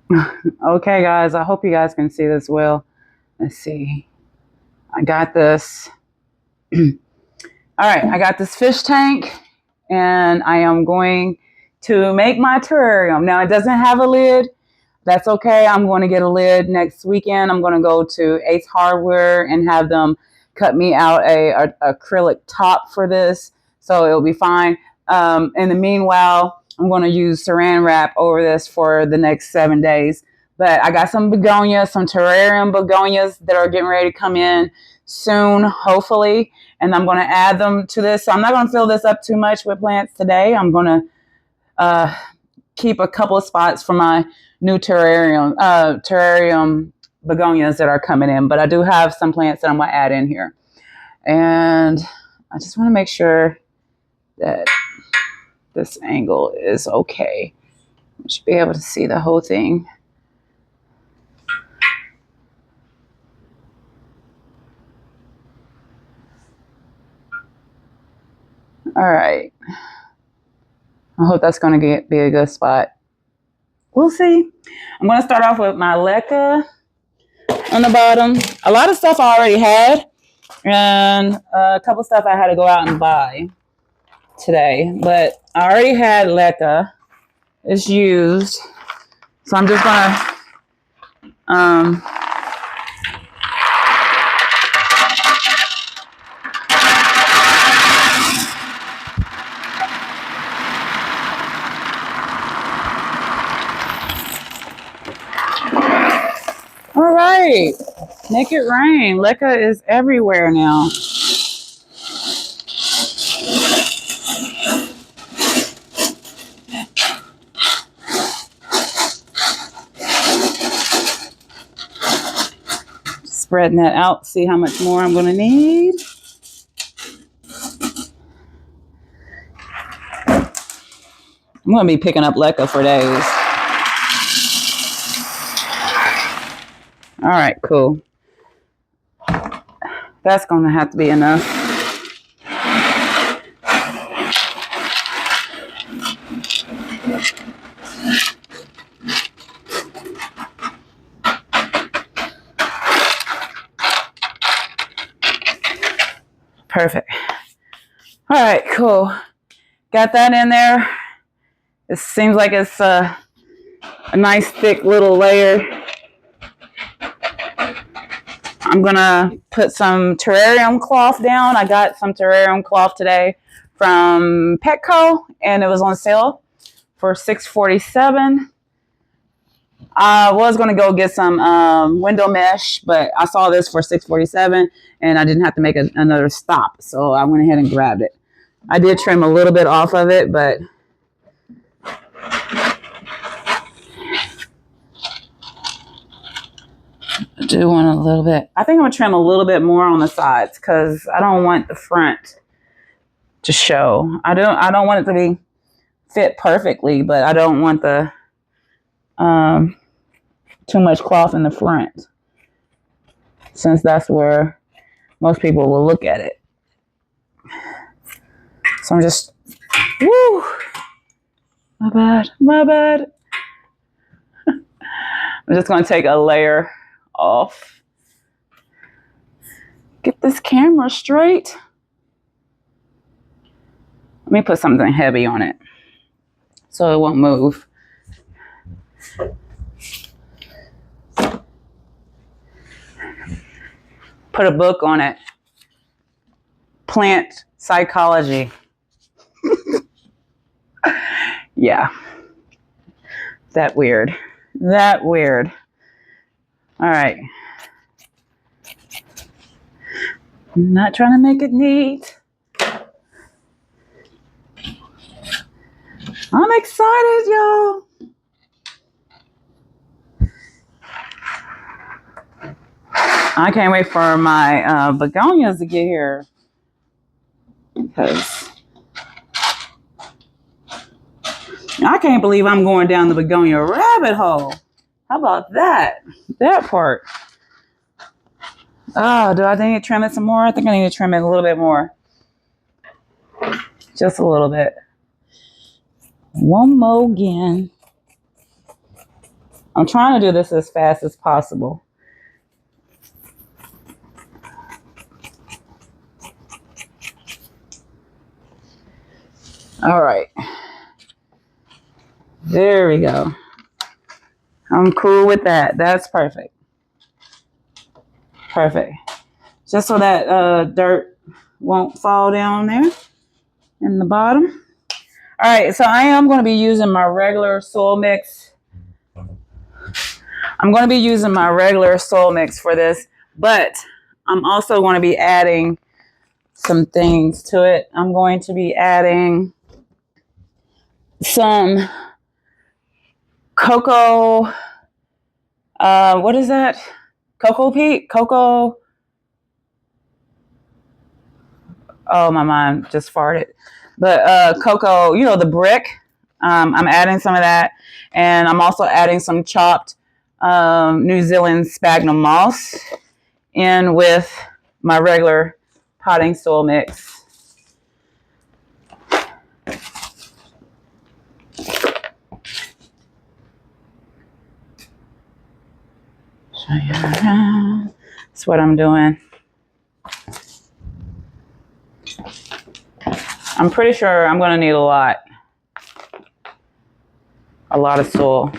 Okay, guys, I hope you guys can see this well. Let's see. I got this. All right, I got this fish tank, and I am going to make my terrarium. Now, it doesn't have a lid. That's okay. I'm going to get a lid next weekend. I'm going to go to Ace Hardware and have them cut me out a acrylic top for this, so it'll be fine. In the meanwhile, I'm going to use saran wrap over this for the next 7 days. But I got some begonias, some terrarium begonias that are getting ready to come in soon, hopefully. And I'm going to add them to this. So I'm not going to fill this up too much with plants today. I'm going to keep a couple of spots for my new terrarium begonias that are coming in. But I do have some plants that I'm going to add in here. And I just want to make sure that this angle is okay. You should be able to see the whole thing. All right. I hope that's going to be a good spot. We'll see. I'm going to start off with my leca on the bottom. A lot of stuff I already had, and a couple stuff I had to go out and buy today. But I already had leca. It's used. So I'm just going to all right. Make it rain. Leca is everywhere now. Spreading that out, see how much more I'm going to need. I'm going to be picking up leca for days. All right, cool. That's going to have to be enough. Perfect. All right, cool. Got that in there. It seems like it's a nice thick little layer. I'm gonna put some terrarium cloth down. I got some terrarium cloth today from Petco, and it was on sale for $6.47. I was gonna go get some window mesh, but I saw this for $6.47, and I didn't have to make another stop, so I went ahead and grabbed it. I did trim a little bit off of it, but I do want a little bit. I think I'm gonna trim a little bit more on the sides because I don't want the front to show. I don't want it to be fit perfectly, but I don't want the too much cloth in the front, since that's where most people will look at it. So I'm just, woo, my bad. I'm just gonna take a layer off. Get this camera straight. Let me put something heavy on it so it won't move. Put a book on it. Plant psychology. Yeah. That weird. All right. I'm not trying to make it neat. I'm excited, y'all. I can't wait for my begonias to get here, because I can't believe I'm going down the begonia rabbit hole. How about that? That part. Oh, do I need to trim it some more? I think I need to trim it a little bit more. Just a little bit. One more again. I'm trying to do this as fast as possible. All right. There we go. I'm cool with that. That's perfect. Perfect. Just so that dirt won't fall down there in the bottom. All right, so I am going to be using my regular soil mix. I'm going to be using my regular soil mix for this, but I'm also going to be adding some things to it. I'm going to be adding some cocoa, what is that? Cocoa peat? Cocoa. Oh, my mind just farted. But cocoa, you know, the brick. I'm adding some of that. And I'm also adding some chopped New Zealand sphagnum moss in with my regular potting soil mix. Show you around. That's what I'm doing. I'm pretty sure I'm going to need a lot of soil.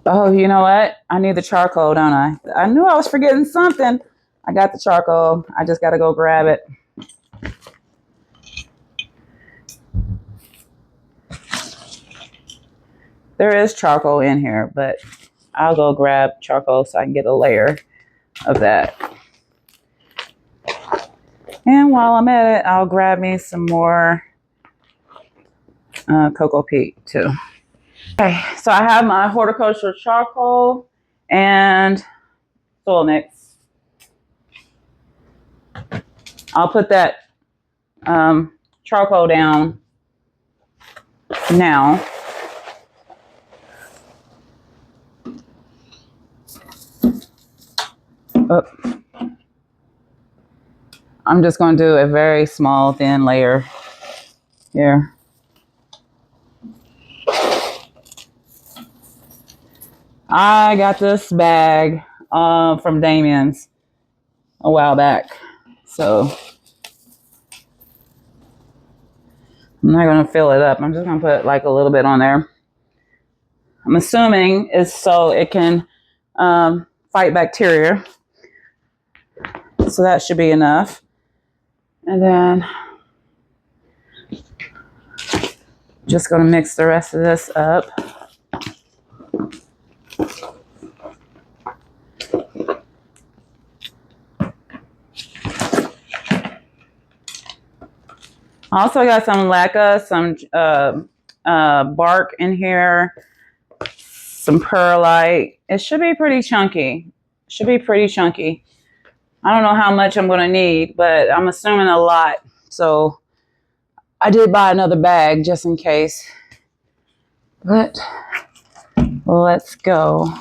Oh, you know what? I need the charcoal, don't I? I knew I was forgetting something. I got the charcoal. I just got to go grab it. There is charcoal in here, but I'll go grab charcoal so I can get a layer of that. And while I'm at it, I'll grab me some more cocoa peat too. Okay, so I have my horticultural charcoal and soil mix. I'll put that charcoal down now. Oh. I'm just going to do a very small thin layer here. I got this bag from Damien's a while back, so I'm not going to fill it up. I'm just going to put like a little bit on there. I'm assuming it's so it can fight bacteria, so that should be enough. And then just going to mix the rest of this up. I also got some leca, some bark in here, some perlite. It should be pretty chunky. Should be pretty chunky. I don't know how much I'm going to need, but I'm assuming a lot. So I did buy another bag just in case. But let's go.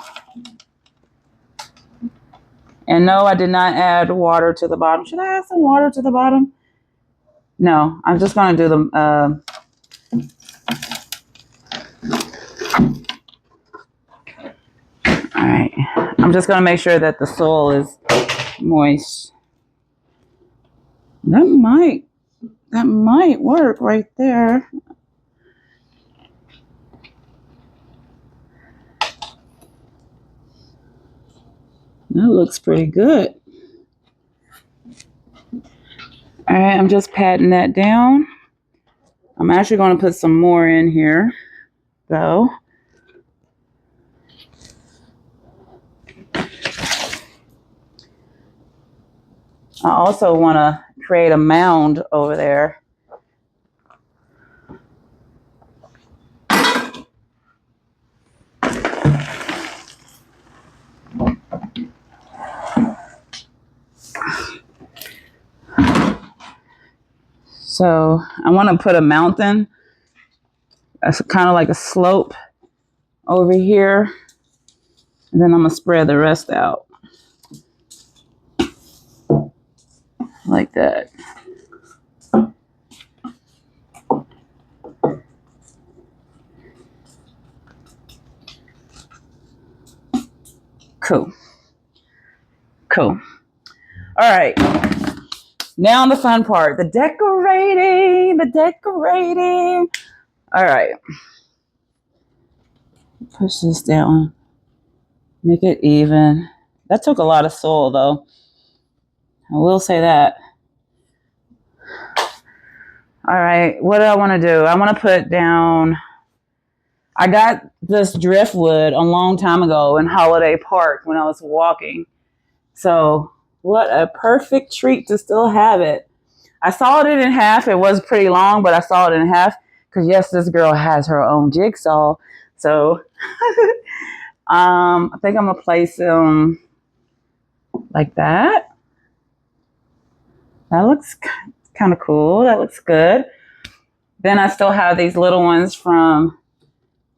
And no, I did not add water to the bottom. Should I add some water to the bottom? No, I'm just going to do the... all right. I'm just going to make sure that the soil is moist. That might work right there. That looks pretty good. All right, I'm just patting that down. I'm actually going to put some more in here, though. I also want to create a mound over there. So I want to put a mountain, kind of like a slope over here. And then I'm going to spread the rest out. Like that. Cool. Cool. All right. Now the fun part, the decorating, the decorating. All right. Push this down. Make it even. That took a lot of soil, though. I will say that. All right. What do I want to do? I want to put down... I got this driftwood a long time ago in Holiday Park when I was walking. So what a perfect treat to still have it. I sawed it in half. It was pretty long, but I sawed it in half because, yes, this girl has her own jigsaw. So I think I'm going to place them like that. That looks kind of cool. That looks good. Then I still have these little ones from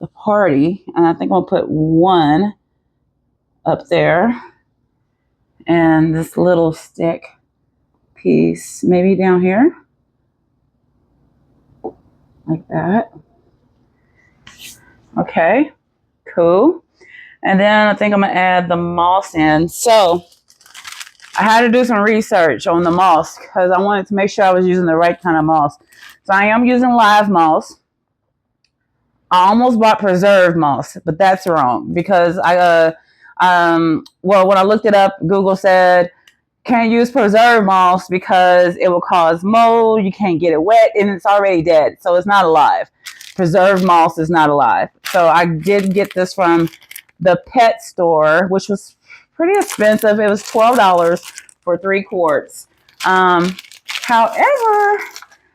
the party, and I think I'll put one up there, and this little stick piece maybe down here like that. Okay, cool. And then I think I'm gonna add the moss in. So I had to do some research on the moss because I wanted to make sure I was using the right kind of moss. So I am using live moss. I almost bought preserved moss, but that's wrong because well, when I looked it up, Google said can't use preserved moss because it will cause mold. You can't get it wet and it's already dead, so it's not alive. Preserved moss is not alive. So I did get this from the pet store, which was pretty expensive. It was $12 for 3 quarts. However,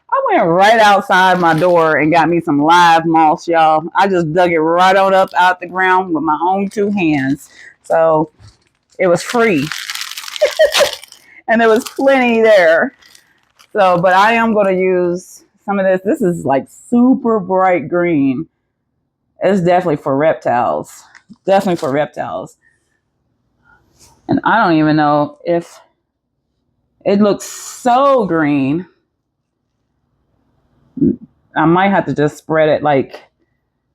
I went right outside my door and got me some live moss, y'all. I just dug it right on up out the ground with my own 2 hands. So it was free. And there was plenty there. So, but I am going to use some of this. This is like super bright green. It's definitely for reptiles. Definitely for reptiles. And I don't even know if it looks so green. I might have to just spread it like,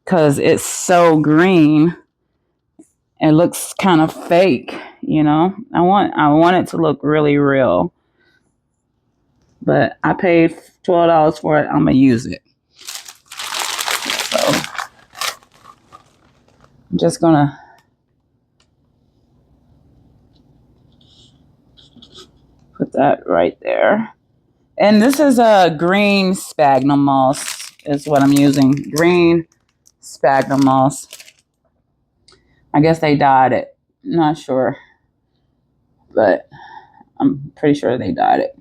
because it's so green. It looks kind of fake, you know. I want it to look really real. But I paid $12 for it. I'm going to use it. So I'm just going to put that right there. And this is a green sphagnum moss is what I'm using. Green sphagnum moss. I guess they dyed it. Not sure. But I'm pretty sure they dyed it.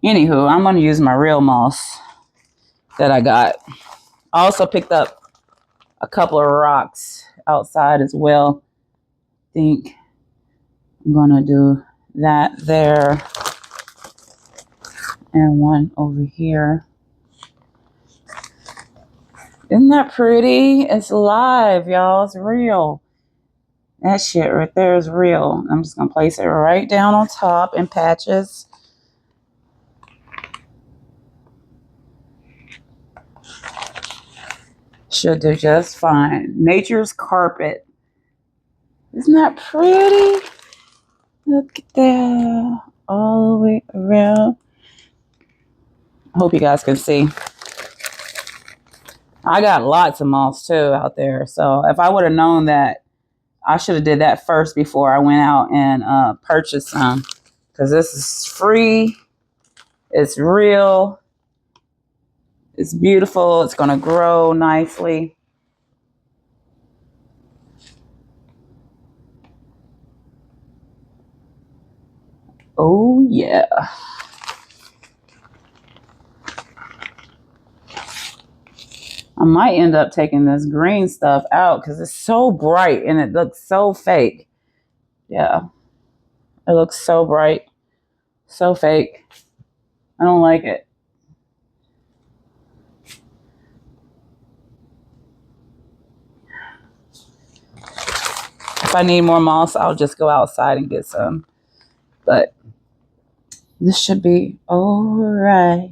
Anywho, I'm going to use my real moss that I got. I also picked up a couple of rocks outside as well. I think I'm going to do that there. And one over here. Isn't that pretty? It's live, y'all. It's real. That shit right there is real. I'm just going to place it right down on top in patches. Should do just fine. Nature's carpet. Isn't that pretty? Look at that. All the way around. I hope you guys can see. I got lots of moss too out there. So if I would have known that, I should have did that first before I went out and purchased some. Because this is free. It's real. It's beautiful. It's going to grow nicely. Oh, yeah. I might end up taking this green stuff out because it's so bright and it looks so fake. Yeah. It looks so bright. So fake. I don't like it. If I need more moss, I'll just go outside and get some. But this should be all right.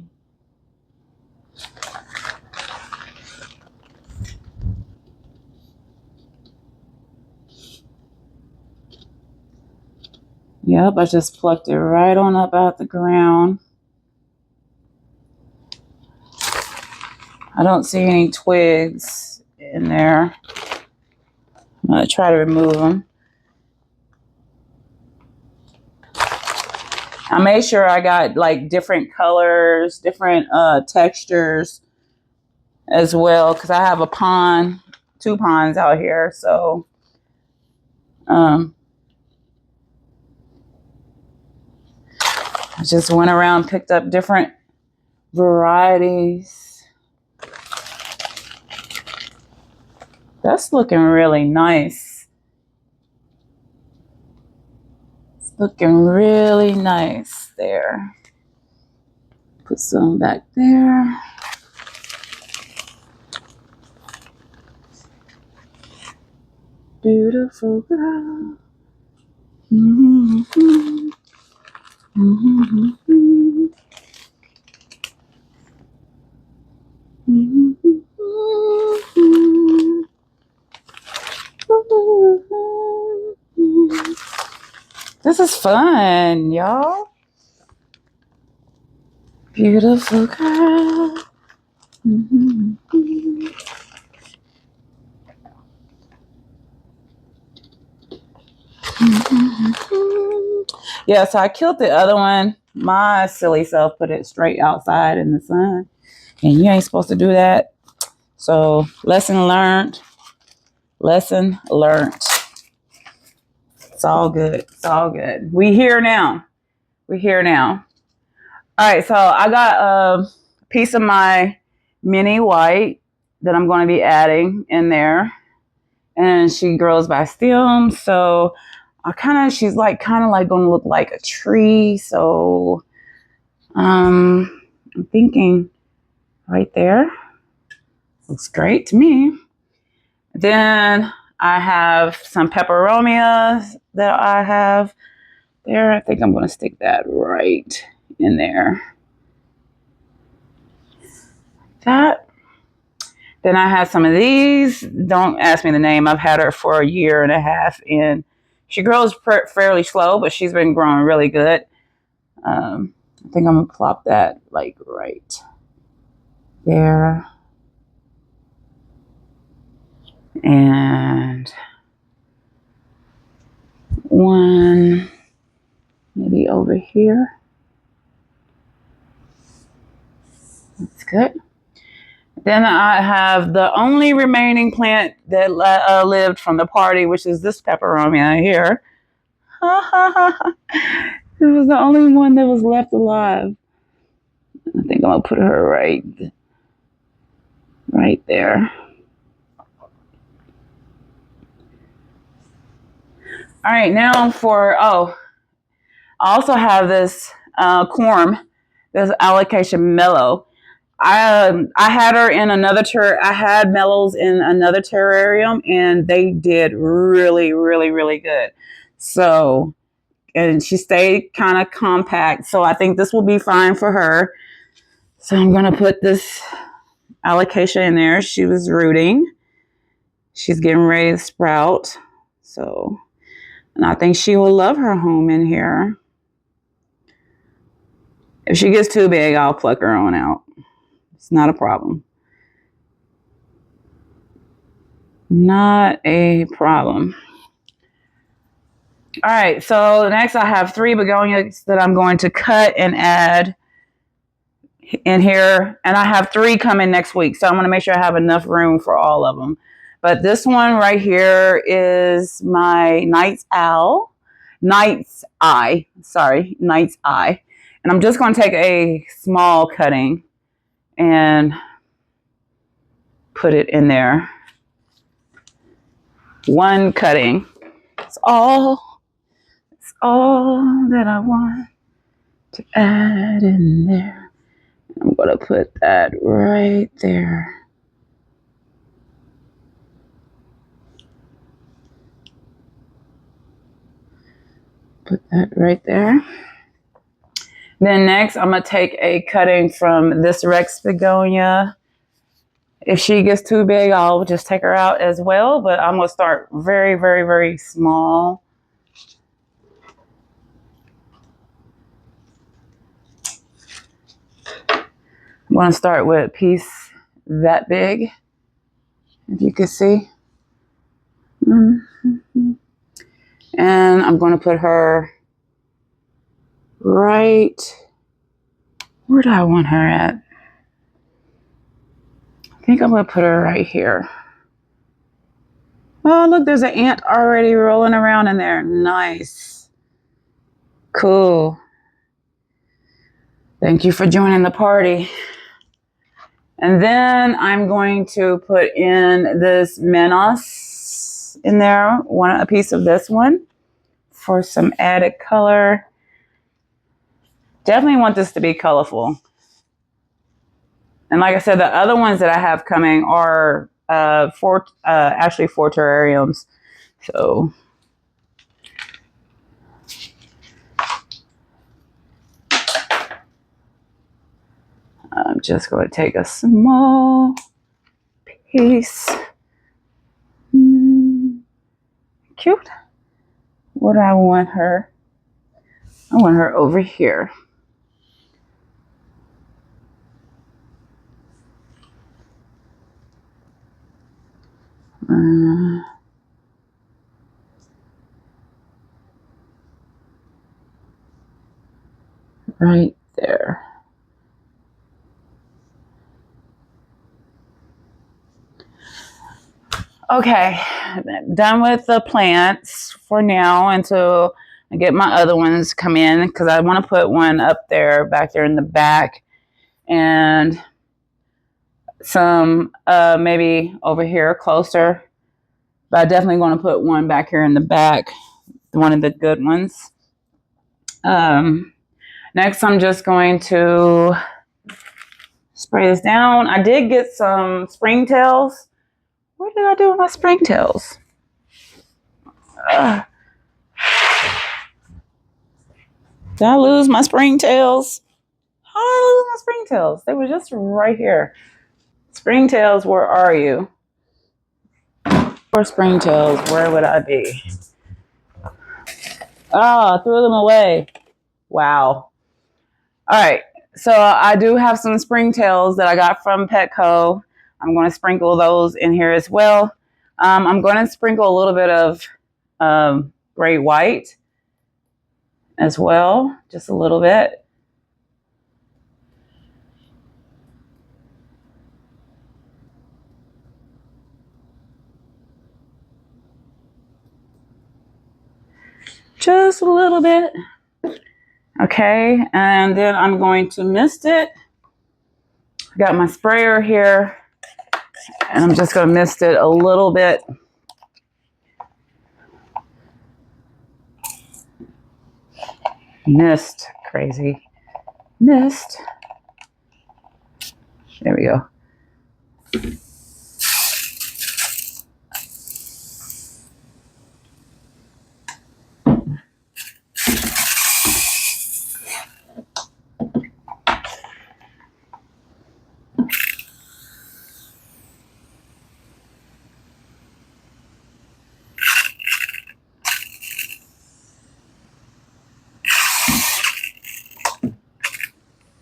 Yep, I just plucked it right on up out the ground. I don't see any twigs in there. I'm going to try to remove them. I made sure I got like different colors, different textures as well, because I have a pond, 2 ponds out here. So I just went around, picked up different varieties. That's looking really nice. It's looking really nice there. Put some back there. Beautiful girl. Mm-hmm. Mm-hmm. Mm-hmm. This is fun, y'all. Beautiful girl. Mm-hmm. Yeah, so I killed the other one. My silly self put it straight outside in the sun. And you ain't supposed to do that. So lesson learned. Lesson learned. It's all good. It's all good. We here now. We're here now. All right, so I got a piece of my mini white that I'm going to be adding in there. And she grows by stem. So she's like kind of like going to look like a tree. So I'm thinking right there. Looks great to me. Then I have some peperomias that I have there. I think I'm going to stick that right in there. That. Then I have some of these. Don't ask me the name. I've had her for 1.5 years, and she grows fairly slow, but she's been growing really good. I think I'm going to plop that like right there. And one maybe over here. That's good. Then I have the only remaining plant that lived from the party, which is this peperomia here. It was the only one that was left alive. I think I'm going to put her right there. All right, now I also have this corm, this allocation mellow. I had her in another I had mellows in another terrarium, and they did really, really, really good. So, and she stayed kind of compact. So I think this will be fine for her. So I'm going to put this allocation in there. She was rooting. She's getting ready to sprout. So, and I think she will love her home in here. If she gets too big, I'll pluck her on out. It's not a problem. Not a problem. All right, so next I have 3 begonias that I'm going to cut and add in here. And I have 3 coming next week. So I'm going to make sure I have enough room for all of them. But this one right here is my Night's Eye. And I'm just going to take a small cutting and put it in there. One cutting. It's all that I want to add in there. I'm going to put that right there. Put that right there. Then next, I'm going to take a cutting from this Rex begonia. If she gets too big, I'll just take her out as well. But I'm going to start very, very, very small. I'm going to start with a piece that big, if you can see. And I'm going to put her right, where do I want her at? I think I'm going to put her right here. Oh, look, there's an ant already rolling around in there. Nice. Cool. Thank you for joining the party. And then I'm going to put in this Menos in there, a piece of this one for some added color. Definitely want this to be colorful. And like I said, the other ones that I have coming are actually 4 terrariums. So I'm just going to take a small piece. Cute. What do I want her? I want her over here. Right there. Okay, done with the plants for now until I get my other ones come in, because I want to put one up there, back there in the back, and some maybe over here closer. But I definitely want to put one back here in the back, one of the good ones. Next, I'm just going to spray this down. I did get some springtails. What did I do with my springtails? Did I lose my springtails? How did I lose my springtails? They were just right here. Springtails, where are you? For springtails, where would I be? Oh, I threw them away. Wow. All right. So I do have some springtails that I got from Petco. I'm going to sprinkle those in here as well. I'm going to sprinkle a little bit of gray white as well, just a little bit. Just a little bit. Okay, and then I'm going to mist it. I got my sprayer here, and I'm just going to mist it a little bit. Mist, crazy. Mist. There we go.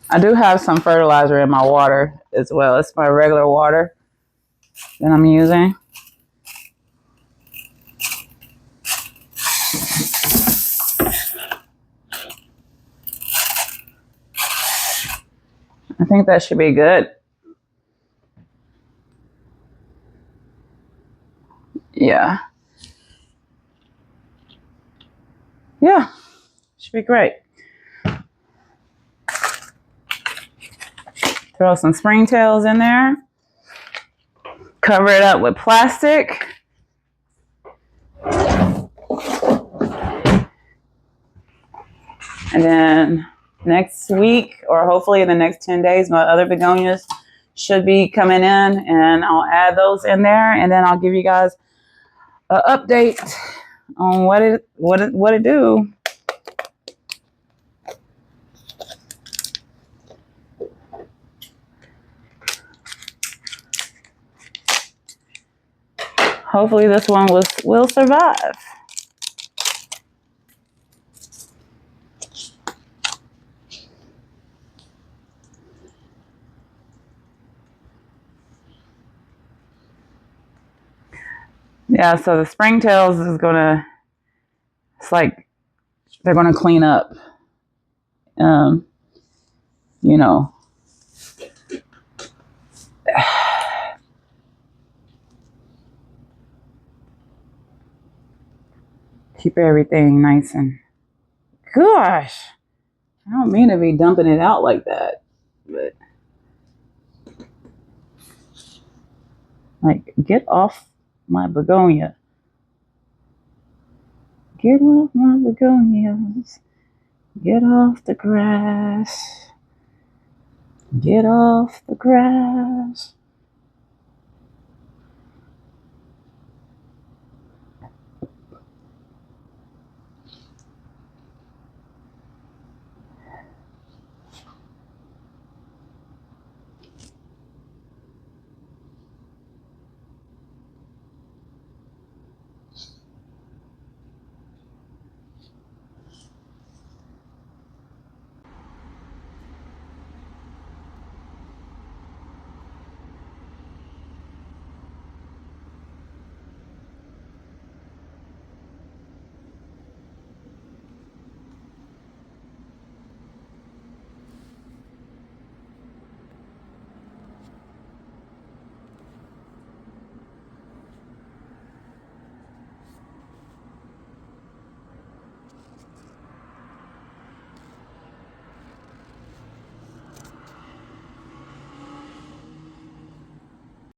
I do have some fertilizer in my water as well. It's my regular water that I'm using. I think that should be good. Yeah. Yeah, should be great. Throw some springtails in there. Cover it up with plastic. And then next week, or hopefully in the next 10 days, my other begonias should be coming in, and I'll add those in there, and then I'll give you guys an update on what it do. Hopefully this one will survive. Yeah, so the springtails is gonna, it's like they're gonna clean up. Um, you know, keep everything nice and, gosh, I don't mean to be dumping it out like that, but like, get off my begonia. Get off my begonias. Get off the grass. Get off the grass.